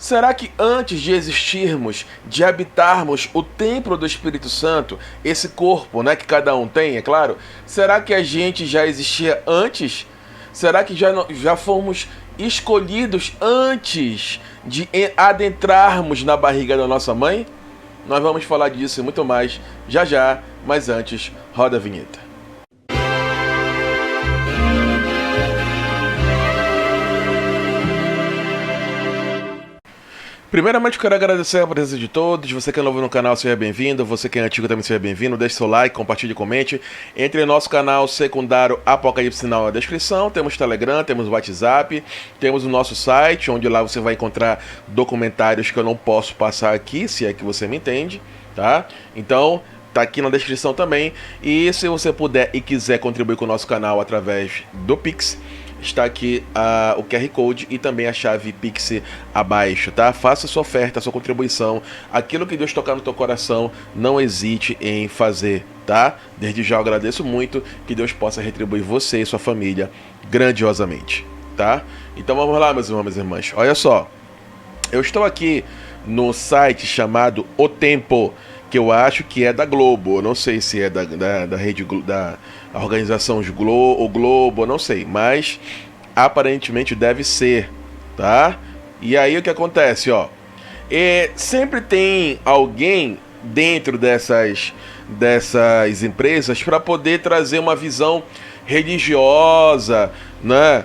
Será que antes de existirmos, de habitarmos o templo do Espírito Santo, esse corpo, né, que cada um tem, é claro, será que a gente já existia antes? Será que já fomos escolhidos antes de adentrarmos na barriga da nossa mãe? Nós vamos falar disso e muito mais já já, mas antes, roda a vinheta. Primeiramente, eu quero agradecer a presença de todos. Você que é novo no canal, seja bem-vindo. Você que é antigo também seja bem-vindo. Deixe seu like, compartilhe e comente. Entre em nosso canal secundário Apocalipse Sinal na descrição. Temos Telegram, temos WhatsApp, temos o nosso site, onde lá você vai encontrar documentários que eu não posso passar aqui, se é que você me entende, tá? Então, tá aqui na descrição também. E se você puder e quiser contribuir com o nosso canal através do Pix, está aqui o QR Code e também a chave Pix abaixo, tá? Faça sua oferta, sua contribuição. Aquilo que Deus tocar no teu coração, não hesite em fazer, tá? Desde já eu agradeço muito, que Deus possa retribuir você e sua família grandiosamente, tá? Então vamos lá, meus irmãos e minhas irmãs. Olha só, eu estou aqui no site chamado O Tempo, que eu acho que é da Globo. Eu não sei se é da rede da organização o Globo, não sei, mas aparentemente deve ser, tá? E aí o que acontece, ó? Sempre tem alguém dentro dessas empresas para poder trazer uma visão religiosa, né?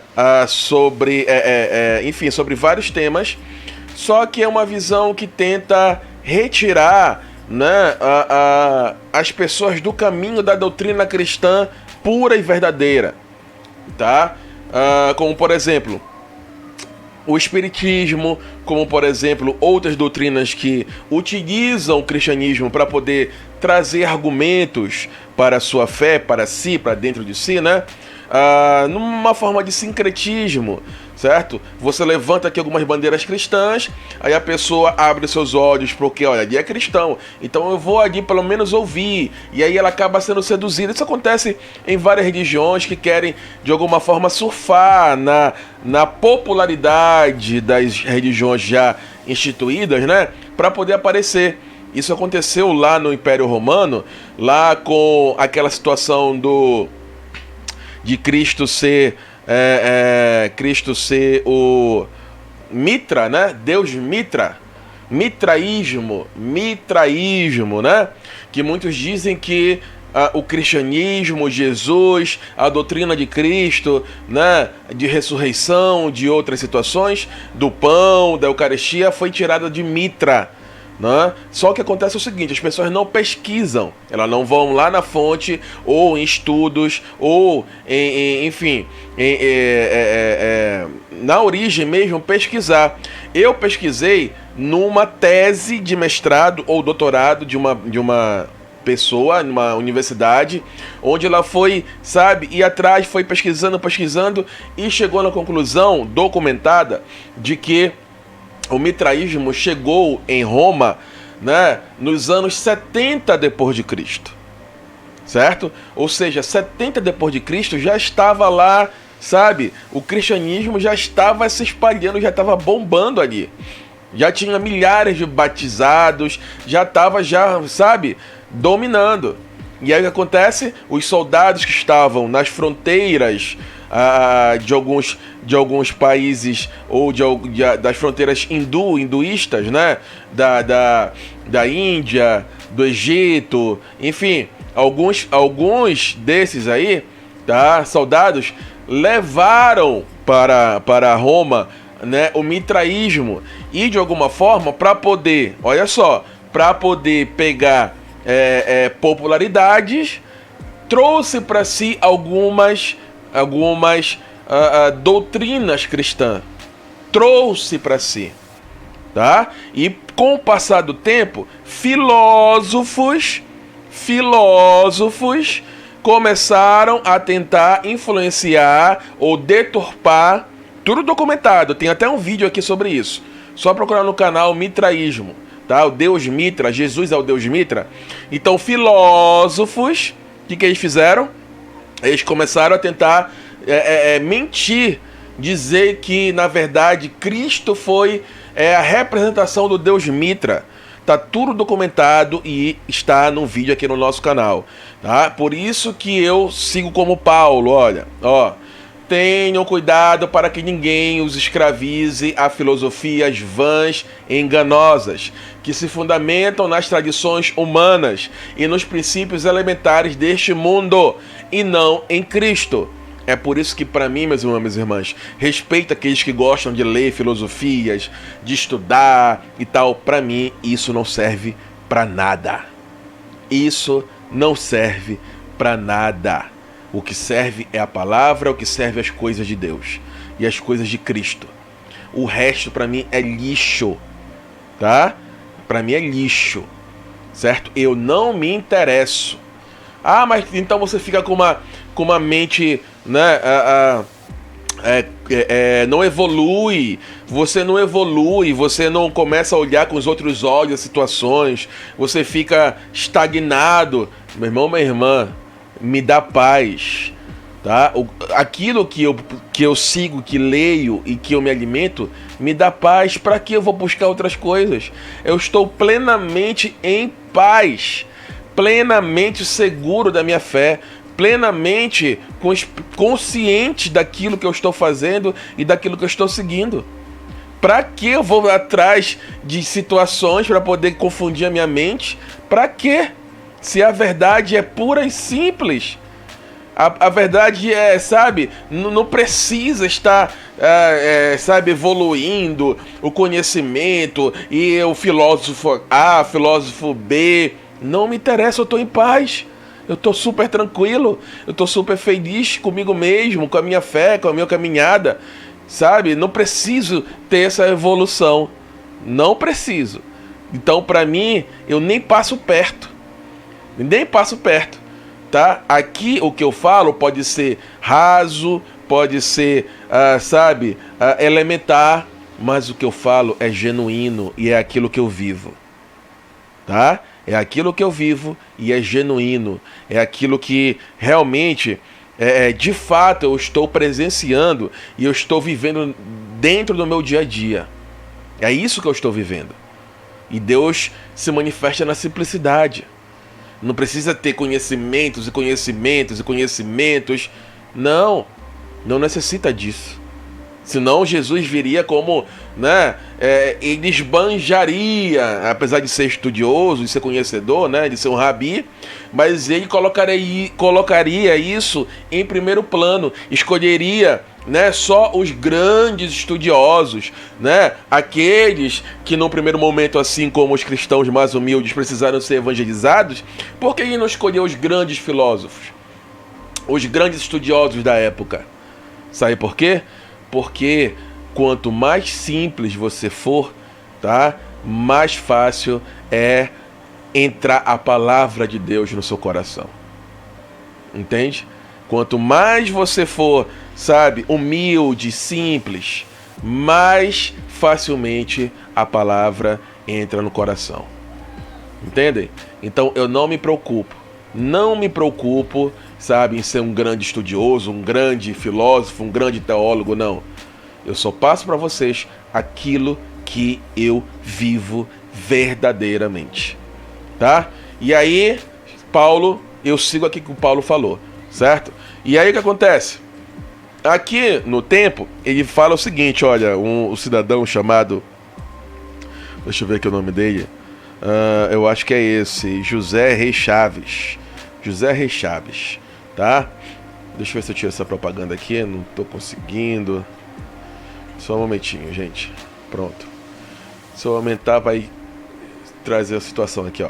Enfim, sobre vários temas. Só que é uma visão que tenta retirar, né, as pessoas do caminho da doutrina cristã pura e verdadeira, tá? Como por exemplo o espiritismo, como por exemplo outras doutrinas que utilizam o cristianismo para poder trazer argumentos para a sua fé, para si, para dentro de si, né? Numa forma de sincretismo, certo? Você levanta aqui algumas bandeiras cristãs, aí a pessoa abre seus olhos porque, olha, ali é cristão, então eu vou ali pelo menos ouvir, e aí ela acaba sendo seduzida. Isso acontece em várias religiões que querem de alguma forma surfar na popularidade das religiões já instituídas, né? Para poder aparecer. Isso aconteceu lá no Império Romano, lá com aquela situação de Cristo ser o Mitra, né? Deus Mitra, mitraísmo, né? Que muitos dizem que o cristianismo, Jesus, a doutrina de Cristo, né? De ressurreição, de outras situações, do pão, da Eucaristia, foi tirada de Mitra. Né? Só que acontece o seguinte: as pessoas não pesquisam, elas não vão lá na fonte, ou em estudos, ou enfim, na origem mesmo pesquisar. Eu pesquisei numa tese de mestrado ou doutorado de uma pessoa, numa universidade, onde ela foi, sabe, ir atrás, foi pesquisando e chegou na conclusão documentada de que o mitraísmo chegou em Roma, né, nos anos 70 depois de Cristo, certo? Ou seja, 70 depois de Cristo já estava lá, sabe? O cristianismo já estava se espalhando, já estava bombando ali. Já tinha milhares de batizados, já estava, sabe, dominando. E aí o que acontece? Os soldados que estavam nas fronteiras de alguns países, ou das fronteiras hinduístas, né? Da Índia, do Egito, enfim, alguns desses aí, tá? Soldados levaram para Roma, né, o mitraísmo, e de alguma forma para poder, olha só, para poder pegar popularidades, trouxe para si algumas doutrinas cristãs, trouxe para si, tá? E com o passar do tempo, filósofos começaram a tentar influenciar ou deturpar, tudo documentado, tem até um vídeo aqui sobre isso, só procurar no canal Mitraísmo, tá? O Deus Mitra, Jesus é o Deus Mitra. Então filósofos, o que eles fizeram? Eles começaram a tentar mentir, dizer que, na verdade, Cristo foi a representação do Deus Mitra. Tá tudo documentado e está no vídeo aqui no nosso canal, tá? Por isso que eu sigo como Paulo, olha, ó. Tenham cuidado para que ninguém os escravize a filosofias vãs e enganosas, que se fundamentam nas tradições humanas e nos princípios elementares deste mundo, e não em Cristo. É por isso que, para mim, meus irmãos e minhas irmãs, respeito aqueles que gostam de ler filosofias, de estudar e tal. Para mim, isso não serve para nada. Isso não serve para nada. O que serve é a palavra, o que serve é as coisas de Deus e as coisas de Cristo. O resto, para mim, é lixo, tá? Para mim é lixo, certo? Eu não me interesso. Ah, mas então você fica com uma mente, né? Não evolui, você não começa a olhar com os outros olhos as situações, você fica estagnado. Meu irmão, minha irmã, me dá paz, tá? Aquilo que eu sigo, que leio e que eu me alimento, me dá paz. Para que eu vou buscar outras coisas? Eu estou plenamente em paz, plenamente seguro da minha fé, plenamente consciente daquilo que eu estou fazendo e daquilo que eu estou seguindo. Para que eu vou atrás de situações para poder confundir a minha mente? Para quê? Se a verdade é pura e simples. A verdade é, sabe, não precisa estar, sabe, evoluindo o conhecimento e o filósofo A, filósofo B. Não me interessa, eu estou em paz. Eu estou super tranquilo, eu estou super feliz comigo mesmo, com a minha fé, com a minha caminhada, sabe? Não preciso ter essa evolução, não preciso. Então, para mim, eu nem passo perto, tá? Aqui o que eu falo pode ser raso, pode ser, sabe, elementar, mas o que eu falo é genuíno e é aquilo que eu vivo, tá? É aquilo que eu vivo e é genuíno. É aquilo que realmente, de fato, eu estou presenciando e eu estou vivendo dentro do meu dia a dia. É isso que eu estou vivendo. E Deus se manifesta na simplicidade. Não precisa ter conhecimentos e conhecimentos e conhecimentos. Não necessita disso. Senão Jesus viria como, né, ele esbanjaria, apesar de ser estudioso, de ser conhecedor, né, de ser um rabi, mas ele colocaria isso em primeiro plano, escolheria, né, só os grandes estudiosos, né, aqueles que no primeiro momento, assim como os cristãos mais humildes, precisaram ser evangelizados. Por que ele não escolheu os grandes filósofos, os grandes estudiosos da época? Sabe por quê? Porque quanto mais simples você for, tá, mais fácil é entrar a palavra de Deus no seu coração. Entende? Quanto mais você for, sabe, humilde, simples, mais facilmente a palavra entra no coração. Entendem? Então eu não me preocupo, sabe, em ser um grande estudioso, um grande filósofo, um grande teólogo, não. Eu só passo para vocês aquilo que eu vivo verdadeiramente, tá? E aí, Paulo, eu sigo aqui o que o Paulo falou, certo? E aí o que acontece? Aqui no tempo, ele fala o seguinte, olha, um cidadão chamado, deixa eu ver aqui o nome dele, eu acho que é esse, José Reis Chaves, tá? Deixa eu ver se eu tiro essa propaganda aqui, não tô conseguindo. Só um momentinho, gente. Pronto. Se eu aumentar, vai trazer a situação aqui, ó.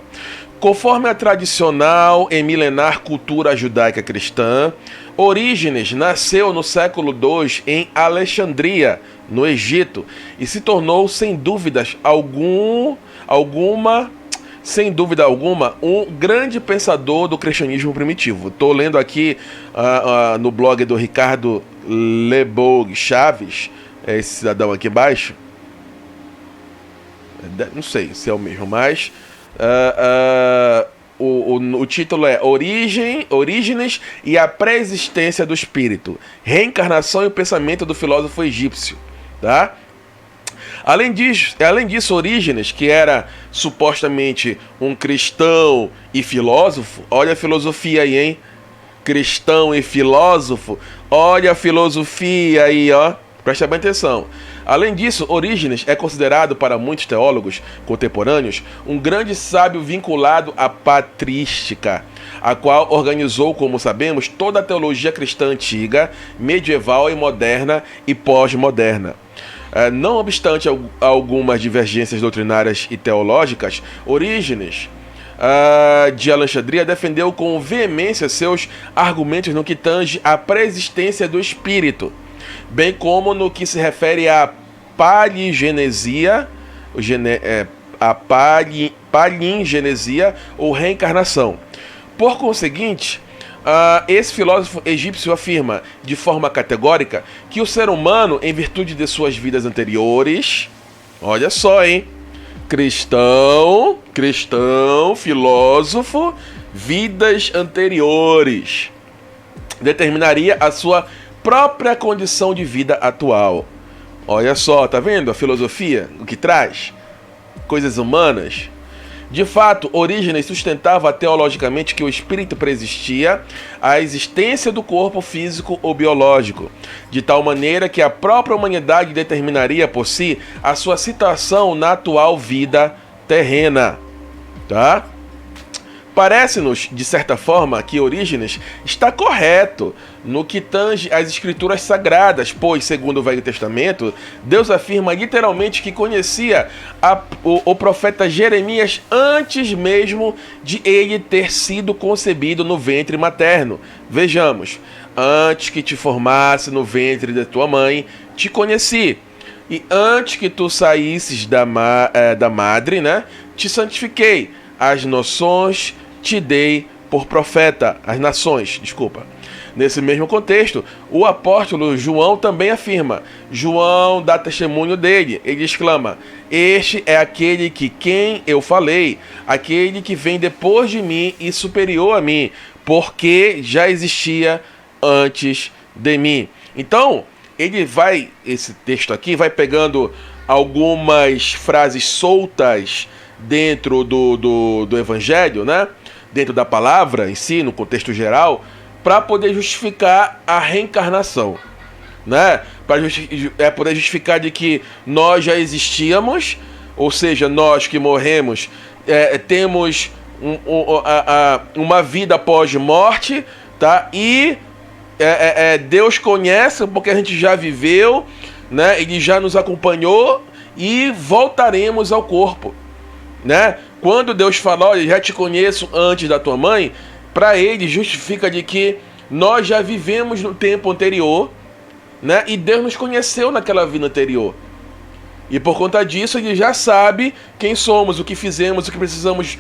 Conforme a tradicional e milenar cultura judaica cristã, Orígenes nasceu no século II em Alexandria, no Egito, e se tornou, sem dúvida alguma, um grande pensador do cristianismo primitivo. Estou lendo aqui no blog do Ricardo Lebog Chaves, esse cidadão aqui embaixo. Não sei se é o mesmo, mas o título é Orígenes e a Pré-existência do Espírito, Reencarnação e o Pensamento do Filósofo Egípcio, tá? Além disso, Orígenes, que era supostamente um cristão e filósofo, olha a filosofia aí, hein? Cristão e filósofo, olha a filosofia aí, ó. Presta bem atenção. Além disso, Orígenes é considerado para muitos teólogos contemporâneos um grande sábio vinculado à patrística, a qual organizou, como sabemos, toda a teologia cristã antiga, medieval e moderna e pós-moderna. Não obstante algumas divergências doutrinárias e teológicas, Orígenes de Alexandria defendeu com veemência seus argumentos no que tange à pré-existência do espírito, bem como no que se refere à palingenesia, palingenesia ou reencarnação. Por conseguinte, esse filósofo egípcio afirma de forma categórica que o ser humano, em virtude de suas vidas anteriores, olha só, hein? Cristão, filósofo, vidas anteriores, determinaria a sua própria condição de vida atual. Olha só, tá vendo a filosofia, o que traz? Coisas humanas. De fato, Orígenes sustentava teologicamente que o espírito preexistia à existência do corpo físico ou biológico, de tal maneira que a própria humanidade determinaria por si a sua situação na atual vida terrena. Tá? Parece-nos, de certa forma, que Orígenes está correto no que tange às escrituras sagradas, pois, segundo o Velho Testamento, Deus afirma literalmente que conhecia o profeta Jeremias antes mesmo de ele ter sido concebido no ventre materno. Vejamos, antes que te formasse no ventre da tua mãe, te conheci. E antes que tu saísses da madre, né, te santifiquei. As nações te dei por profeta. As nações, desculpa. Nesse mesmo contexto, o apóstolo João também afirma. João dá testemunho dele. Ele exclama: este é aquele que quem eu falei, aquele que vem depois de mim e superior a mim, porque já existia antes de mim. Então, esse texto aqui vai pegando algumas frases soltas dentro do Evangelho, né? Dentro da palavra em si, no contexto geral, para poder justificar a reencarnação, né? Para poder justificar de que nós já existíamos, ou seja, nós que morremos temos uma vida após morte, tá? E Deus conhece porque a gente já viveu, né? Ele já nos acompanhou e voltaremos ao corpo, né? Quando Deus fala, olha, já te conheço antes da tua mãe, para ele justifica de que nós já vivemos no tempo anterior, né? E Deus nos conheceu naquela vida anterior. E por conta disso ele já sabe quem somos, o que fizemos, o que precisamos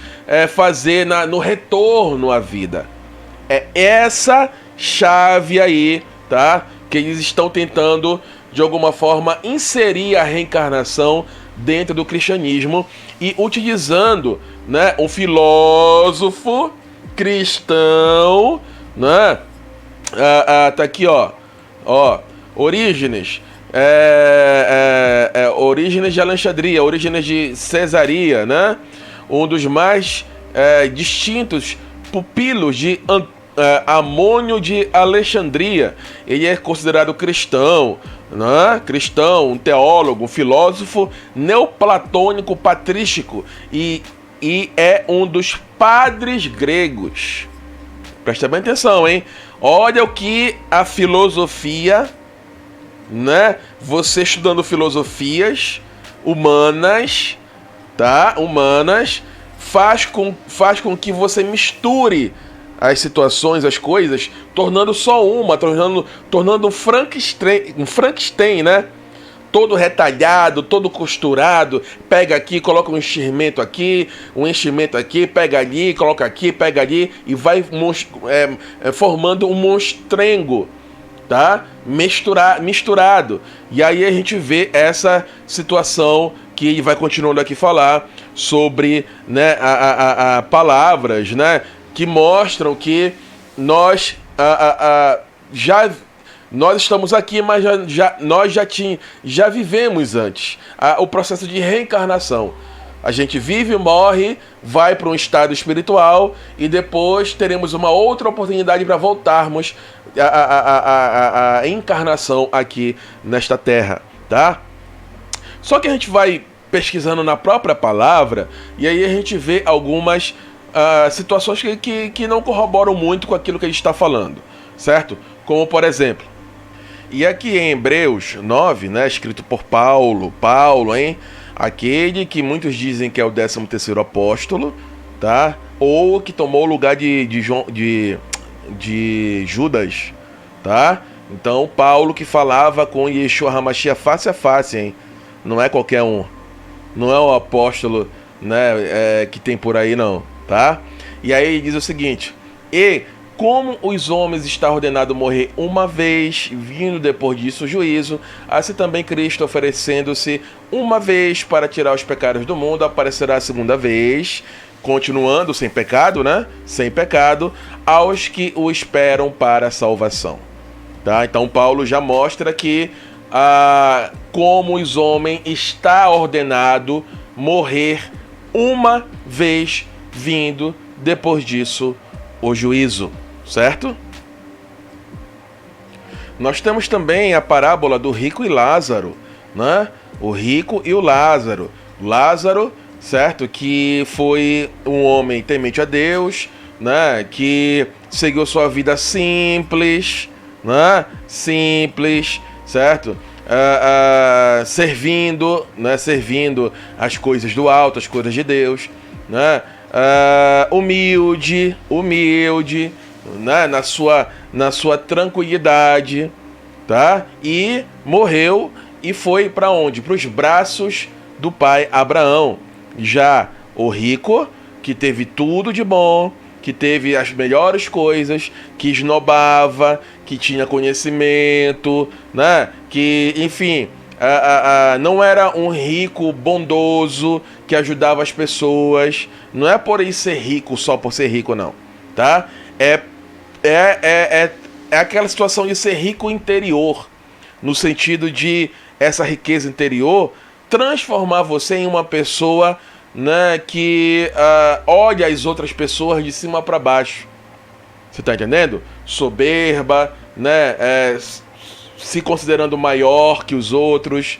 fazer no retorno à vida. É essa chave aí, tá? Que eles estão tentando, de alguma forma, inserir a reencarnação dentro do cristianismo e utilizando, né, um filósofo cristão, né? Tá aqui, ó, Orígenes, Orígenes de Alexandria, Orígenes de Cesaria, né? Um dos mais distintos pupilos de Amônio de Alexandria. Ele é considerado cristão, né? Cristão, um teólogo, um filósofo neoplatônico patrístico e é um dos padres gregos. Presta bem atenção, hein? Olha o que a filosofia, né? Você estudando filosofias humanas, tá? Humanas, faz com que você misture as situações, as coisas, tornando só uma, tornando um Frankenstein, né? Todo retalhado, todo costurado, pega aqui, coloca um enchimento aqui, pega ali, coloca aqui, pega ali, e vai formando um monstrengo, tá? Misturado. E aí a gente vê essa situação que vai continuando aqui falar sobre, né, palavras, né, que mostram que nós nós estamos aqui, mas nós já vivemos antes o processo de reencarnação. A gente vive, morre, vai para um estado espiritual e depois teremos uma outra oportunidade para voltarmos à encarnação aqui nesta terra, tá? Só que a gente vai pesquisando na própria palavra e aí a gente vê algumas situações que não corroboram muito com aquilo que a gente está falando, certo? Como, por exemplo, e aqui em Hebreus 9, né, escrito por Paulo, hein? Aquele que muitos dizem que é o 13º apóstolo, tá? Ou que tomou o lugar de Judas, tá? Então, Paulo que falava com Yeshua HaMashiach face a face, hein? Não é qualquer um. Não é o apóstolo, né, que tem por aí, não, tá? E aí ele diz o seguinte: e como os homens está ordenado morrer uma vez, vindo depois disso o juízo, assim também Cristo, oferecendo-se uma vez para tirar os pecados do mundo, aparecerá a segunda vez, continuando sem pecado, né? Sem pecado, aos que o esperam para a salvação. Tá? Então Paulo já mostra que como os homens está ordenado morrer uma vez, vindo depois disso o juízo. Certo? Nós temos também a parábola do rico e Lázaro, né? O rico e o Lázaro. Lázaro, certo? Que foi um homem temente a Deus, né? Que seguiu sua vida simples, né? Simples, certo? Servindo, né? Servindo as coisas do alto, as coisas de Deus, né? Humilde, né, na sua tranquilidade, tá? E morreu e foi para onde? Para os braços do pai Abraão. Já o rico, que teve tudo de bom, que teve as melhores coisas, que esnobava, que tinha conhecimento, né? Que, enfim, não era um rico bondoso que ajudava as pessoas. Não é por isso ser rico só por ser rico, não, tá? É aquela situação de ser rico interior, no sentido de essa riqueza interior transformar você em uma pessoa, né, que olha as outras pessoas de cima para baixo. Você tá entendendo? Soberba, né, se considerando maior que os outros,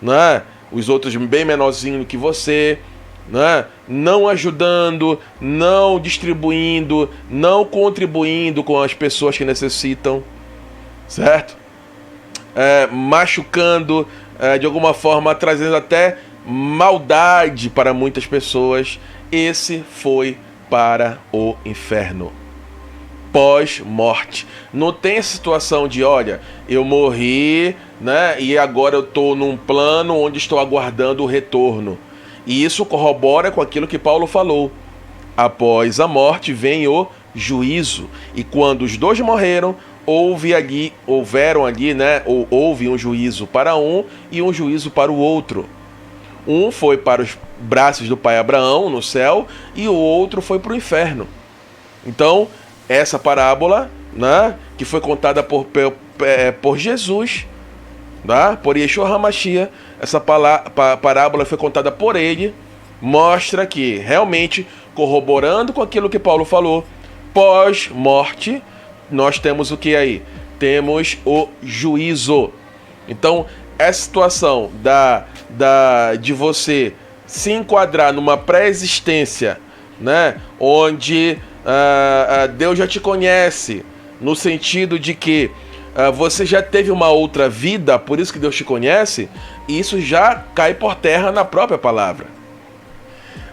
né, os outros bem menorzinho que você, né? Não ajudando, não distribuindo, não contribuindo com as pessoas que necessitam, certo? Machucando, de alguma forma, trazendo até maldade para muitas pessoas. Esse foi para o inferno pós-morte. Não tem essa situação de, olha, eu morri, né, e agora eu estou num plano onde estou aguardando o retorno. E isso corrobora com aquilo que Paulo falou. Após a morte vem o juízo. E quando os dois morreram, houve ali, né? Ou houve um juízo para um e um juízo para o outro. Um foi para os braços do pai Abraão no céu e o outro foi para o inferno. Então, essa parábola, né, que foi contada por Jesus, tá? Por Yeshua HaMashiach, essa parábola foi contada por ele, mostra que realmente, corroborando com aquilo que Paulo falou, pós-morte, nós temos o que aí? Temos o juízo. Então, essa situação de você se enquadrar numa pré-existência, né, onde Deus já te conhece, no sentido de que você já teve uma outra vida, por isso que Deus te conhece, e isso já cai por terra na própria palavra.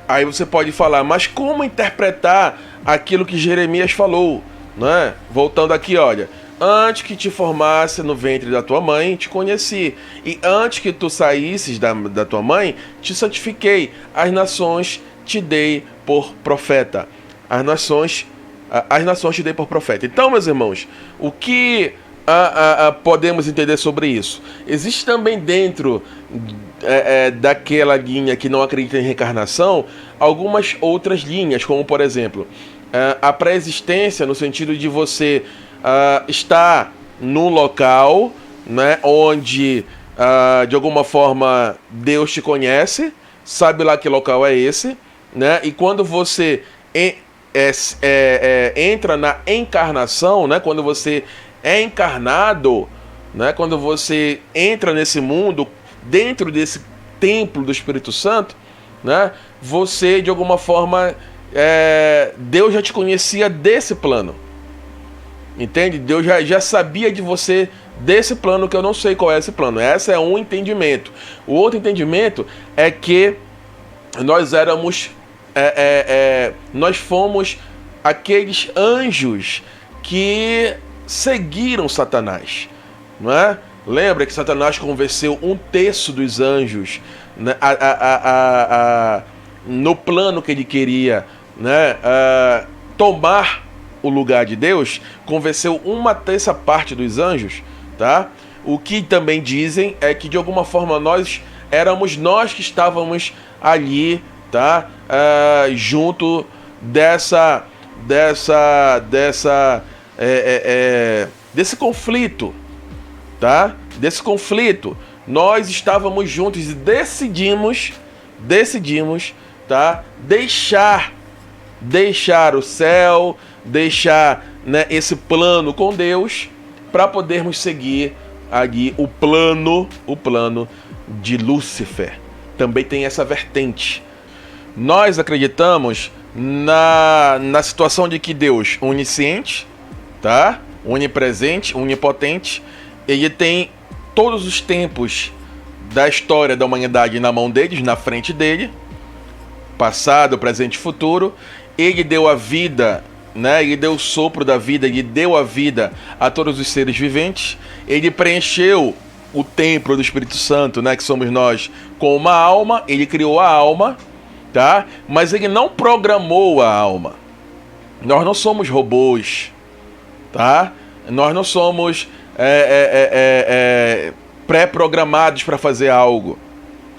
Aí você pode falar, mas como interpretar aquilo que Jeremias falou, né? Voltando aqui, olha, antes que te formasse no ventre da tua mãe, te conheci, e antes que tu saísses da tua mãe, te santifiquei, as nações te dei por profeta. As nações te dei por profeta. Então, meus irmãos, o que podemos entender sobre isso? Existe também dentro daquela linha que não acredita em reencarnação, algumas outras linhas, como por exemplo, a pré-existência, no sentido de você estar num local, né, onde de alguma forma Deus te conhece, sabe lá que local é esse, né, e quando você entra na encarnação, né, quando você é encarnado, né, quando você entra nesse mundo, dentro desse templo do Espírito Santo, né, você de alguma forma, Deus já te conhecia desse plano, entende? Deus já sabia de você desse plano, que eu não sei qual é esse plano. Esse é um entendimento. O outro entendimento é que nós éramos, nós fomos aqueles anjos que seguiram Satanás, não é? Lembra que Satanás convenceu 1/3 dos anjos, né, no plano que ele queria, né, tomar o lugar de Deus, convenceu 1/3 parte dos anjos, tá? O que também dizem é que de alguma forma éramos nós que estávamos ali, tá? Junto desse conflito, tá? Desse conflito, nós estávamos juntos e decidimos, tá? Deixar o céu, deixar, né, esse plano com Deus, para podermos seguir ali o plano de Lúcifer. Também tem essa vertente. Nós acreditamos na situação de que Deus, onisciente, tá? Onipresente, onipotente, ele tem todos os tempos da história da humanidade na mão deles, na frente dele, passado, presente e futuro. Ele deu a vida, né? Ele deu o sopro da vida, ele deu a vida a todos os seres viventes. Ele preencheu o templo do Espírito Santo, né, que somos nós, com uma alma. Ele criou a alma, tá? Mas ele não programou a alma. Nós não somos robôs, tá? Nós não somos pré-programados para fazer algo.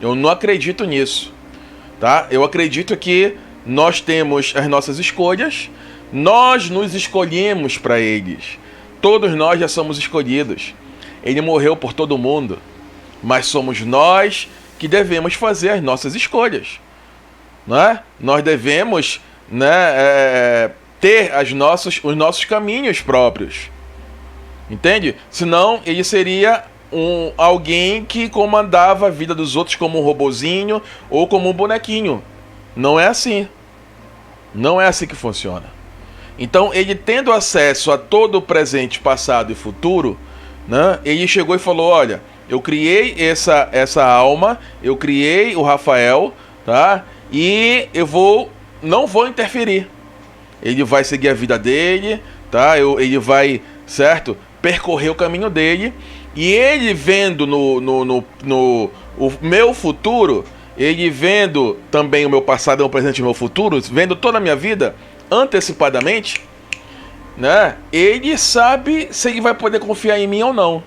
Eu não acredito nisso, tá? Eu acredito que nós temos as nossas escolhas, nós nos escolhemos para eles. Todos nós já somos escolhidos. Ele morreu por todo mundo, mas somos nós que devemos fazer as nossas escolhas, não é? Nós devemos, né, ter os nossos caminhos próprios, entende? Senão ele seria alguém que comandava a vida dos outros como um robozinho ou como um bonequinho. Não é assim. Não é assim que funciona. Então, ele tendo acesso a todo o presente, passado e futuro, né, ele chegou e falou: olha, eu criei essa alma, eu criei o Rafael, tá? E não vou interferir. Ele vai seguir a vida dele, tá? Ele vai, certo? Percorrer o caminho dele. E ele vendo o meu futuro, ele vendo também o meu passado, o meu presente e o meu futuro, vendo toda a minha vida antecipadamente, né? Ele sabe se ele vai poder confiar em mim ou não.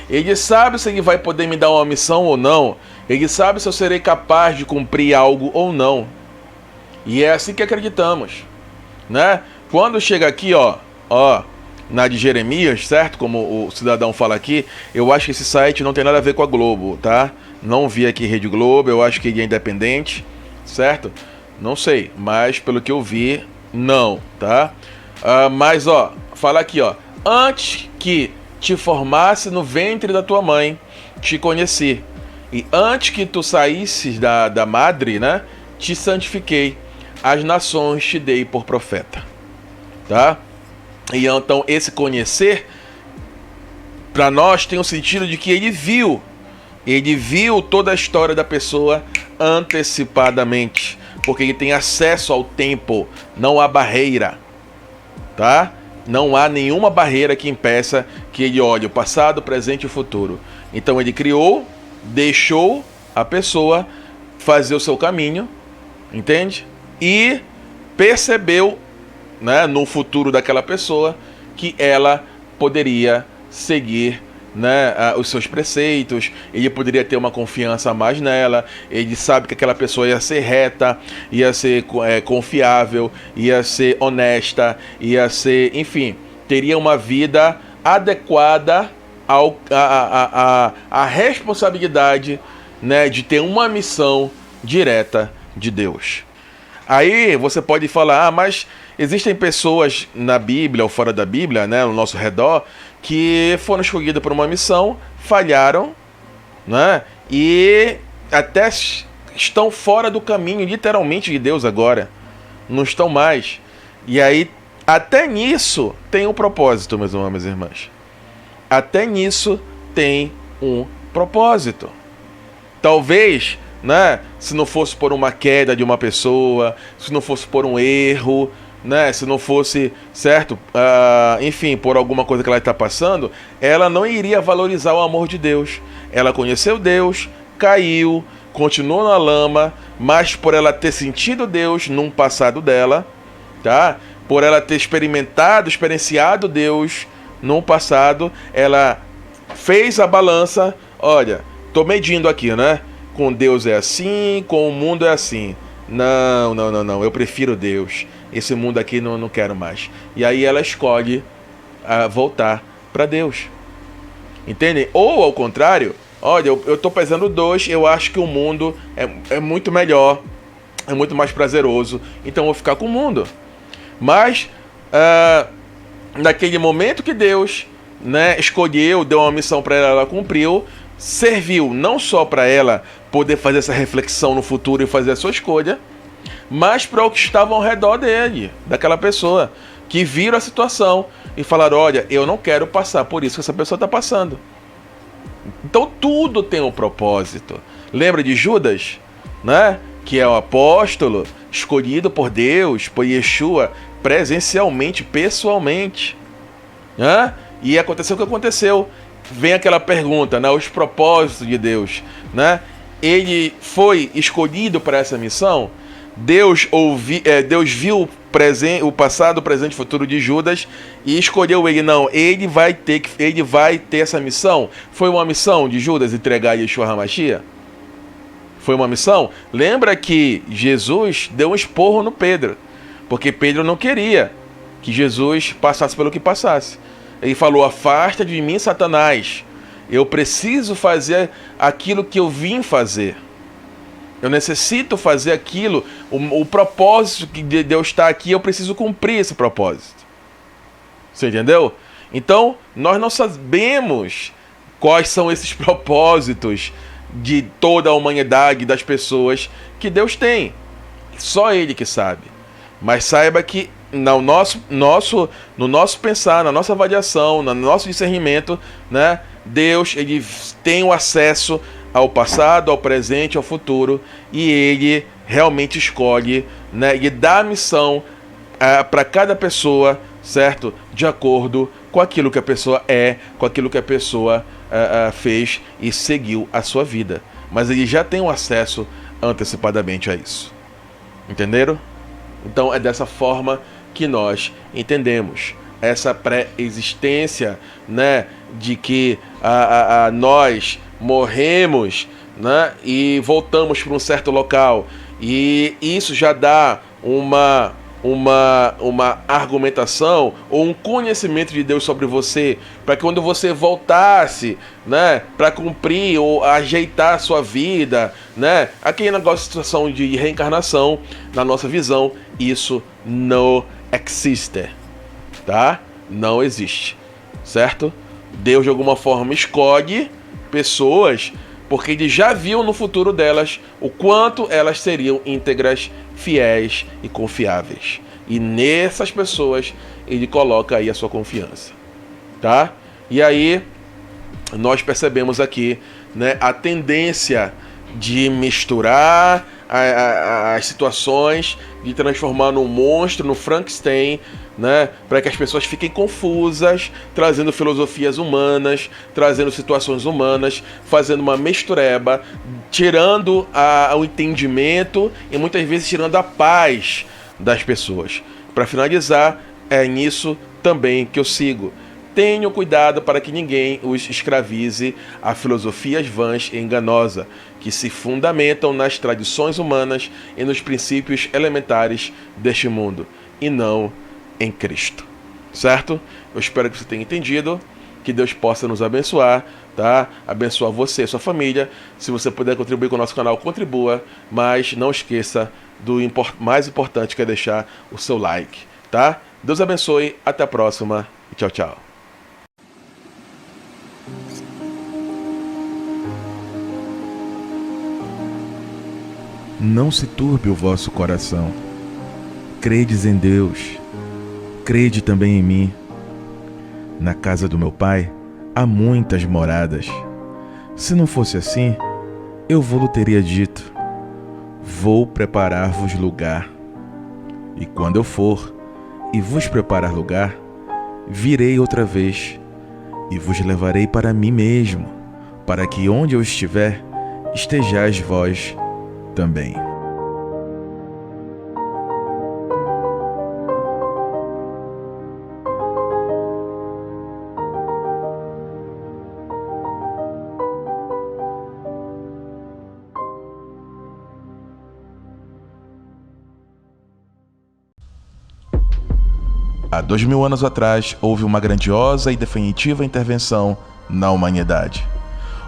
Ele sabe se ele vai poder me dar uma missão ou não. Ele sabe se eu serei capaz de cumprir algo ou não. E é assim que acreditamos, né? Quando chega aqui, ó, na de Jeremias, certo? Como o cidadão fala aqui, eu acho que esse site não tem nada a ver com a Globo, tá? Não vi aqui Rede Globo, eu acho que ele é independente, certo? Não sei, mas pelo que eu vi, não, tá? Mas, ó, fala aqui, ó. Antes que te formasse no ventre da tua mãe, te conheci. E antes que tu saísses da madre, né? Te santifiquei. As nações te dei por profeta, tá? E então esse conhecer, para nós, tem o sentido de que ele viu toda a história da pessoa antecipadamente, porque ele tem acesso ao tempo, não há barreira, tá? Não há nenhuma barreira que impeça que ele olhe o passado, o presente e o futuro. Então ele criou, deixou a pessoa fazer o seu caminho, entende? E percebeu, né, no futuro daquela pessoa, que ela poderia seguir né, os seus preceitos, ele poderia ter uma confiança a mais nela, ele sabe que aquela pessoa ia ser reta, ia ser confiável, ia ser honesta, ia ser, enfim, teria uma vida adequada à responsabilidade, né, de ter uma missão direta de Deus. Aí você pode falar, mas existem pessoas na Bíblia ou fora da Bíblia, né, no nosso redor, que foram escolhidas por uma missão, falharam, né, e até estão fora do caminho, literalmente, de Deus agora. Não estão mais. E aí, até nisso tem um propósito, meus irmãos e irmãs. Até nisso tem um propósito. Talvez, né, se não fosse por uma queda de uma pessoa, se não fosse por um erro, né, se não fosse, certo, enfim, por alguma coisa que ela está passando, ela não iria valorizar o amor de Deus. Ela conheceu Deus, caiu, continuou na lama, mas por ela ter sentido Deus num passado dela, tá? Por ela ter experienciado Deus num passado, ela fez a balança. Olha, tô medindo aqui, né? Com Deus é assim, com o mundo é assim. Não, eu prefiro Deus. Esse mundo aqui não quero mais. E aí ela escolhe voltar para Deus. Entendem? Ou ao contrário, olha, eu tô pesando dois, eu acho que o mundo é muito melhor, é muito mais prazeroso, então eu vou ficar com o mundo. Mas, naquele momento que Deus, né, escolheu, deu uma missão para ela, ela cumpriu, serviu não só para ela poder fazer essa reflexão no futuro e fazer a sua escolha, mas para o que estavam ao redor dele, daquela pessoa, que viram a situação e falaram, olha, eu não quero passar por isso que essa pessoa está passando. Então tudo tem um propósito. Lembra de Judas, né? Que é o apóstolo escolhido por Deus, por Yeshua, presencialmente, pessoalmente, né? E aconteceu o que aconteceu. Vem aquela pergunta, né? Os propósitos de Deus, né? Ele foi escolhido para essa missão. Deus viu o passado, o presente e o futuro de Judas e escolheu ele. Não, ele vai ter essa missão. Foi uma missão de Judas entregar Yeshua HaMashiach? Foi uma missão? Lembra que Jesus deu um esporro no Pedro, porque Pedro não queria que Jesus passasse pelo que passasse. Ele falou, afasta de mim, Satanás. Eu preciso fazer aquilo que eu vim fazer. Eu necessito fazer aquilo, o propósito que Deus está aqui, eu preciso cumprir esse propósito. Você entendeu? Então, nós não sabemos quais são esses propósitos de toda a humanidade, das pessoas que Deus tem. Só Ele que sabe. Mas saiba que no nosso pensar, na nossa avaliação, no nosso discernimento, né, Deus, ele tem o acesso ao passado, ao presente, ao futuro, e ele realmente escolhe, né, e dá a missão para cada pessoa, certo? De acordo com aquilo que a pessoa com aquilo que a pessoa fez e seguiu a sua vida. Mas ele já tem o acesso antecipadamente a isso. Entenderam? Então é dessa forma que nós entendemos essa pré-existência, né, de que nós morremos, né, e voltamos para um certo local, e isso já dá uma argumentação ou um conhecimento de Deus sobre você, para que quando você voltasse, né, para cumprir ou ajeitar a sua vida, né, aquele negócio de situação de reencarnação, na nossa visão, isso não existe, tá? Não existe, certo? Deus de alguma forma escolhe pessoas porque ele já viu no futuro delas o quanto elas seriam íntegras, fiéis e confiáveis. E nessas pessoas ele coloca aí a sua confiança, tá? E aí nós percebemos aqui, né, a tendência de misturar as situações, de transformar num monstro, no Frankenstein, né, para que as pessoas fiquem confusas, trazendo filosofias humanas, trazendo situações humanas, fazendo uma mistureba, tirando o entendimento e muitas vezes tirando a paz das pessoas. Para finalizar, é nisso também que eu sigo. Tenham cuidado para que ninguém os escravize a filosofias vãs e enganosas, que se fundamentam nas tradições humanas e nos princípios elementares deste mundo, e não em Cristo. Certo? Eu espero que você tenha entendido. Que Deus possa nos abençoar, tá? Abençoar você e sua família. Se você puder contribuir com o nosso canal, contribua. Mas não esqueça do mais importante, que é deixar o seu like, tá? Deus abençoe, até a próxima e tchau, tchau. Não se turbe o vosso coração. Credes em Deus, crede também em mim. Na casa do meu Pai há muitas moradas. Se não fosse assim, eu vou-lhe teria dito: vou preparar-vos lugar. E quando eu for e vos preparar lugar, virei outra vez e vos levarei para mim mesmo, para que onde eu estiver, estejais vós também. Há 2000 anos atrás, houve uma grandiosa e definitiva intervenção na humanidade.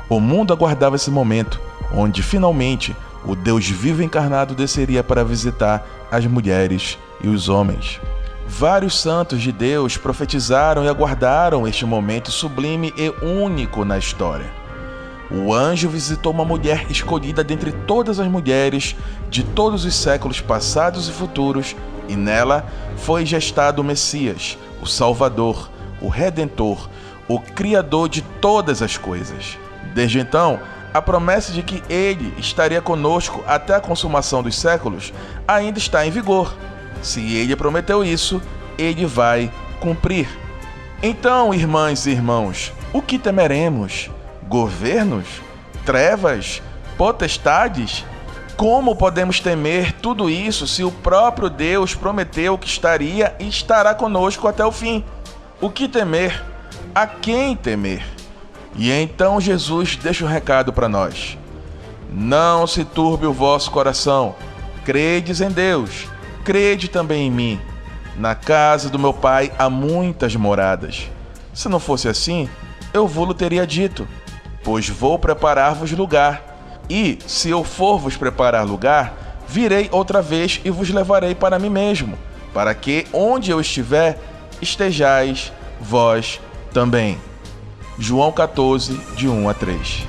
O mundo aguardava esse momento, onde finalmente o Deus vivo encarnado desceria para visitar as mulheres e os homens. Vários santos de Deus profetizaram e aguardaram este momento sublime e único na história. O anjo visitou uma mulher escolhida dentre todas as mulheres de todos os séculos passados e futuros, e nela foi gestado o Messias, o Salvador, o Redentor, o Criador de todas as coisas. Desde então, a promessa de que Ele estaria conosco até a consumação dos séculos ainda está em vigor. Se Ele prometeu isso, Ele vai cumprir. Então, irmãs e irmãos, o que temeremos? Governos? Trevas? Potestades? Como podemos temer tudo isso se o próprio Deus prometeu que estaria e estará conosco até o fim? O que temer? A quem temer? E então Jesus deixa um recado para nós. Não se turbe o vosso coração. Credes em Deus, crede também em mim. Na casa do meu Pai há muitas moradas. Se não fosse assim, eu vou-lhe teria dito, pois vou preparar-vos lugar. E, se eu for vos preparar lugar, virei outra vez e vos levarei para mim mesmo, para que, onde eu estiver, estejais vós também. João 14, de 1 a 3.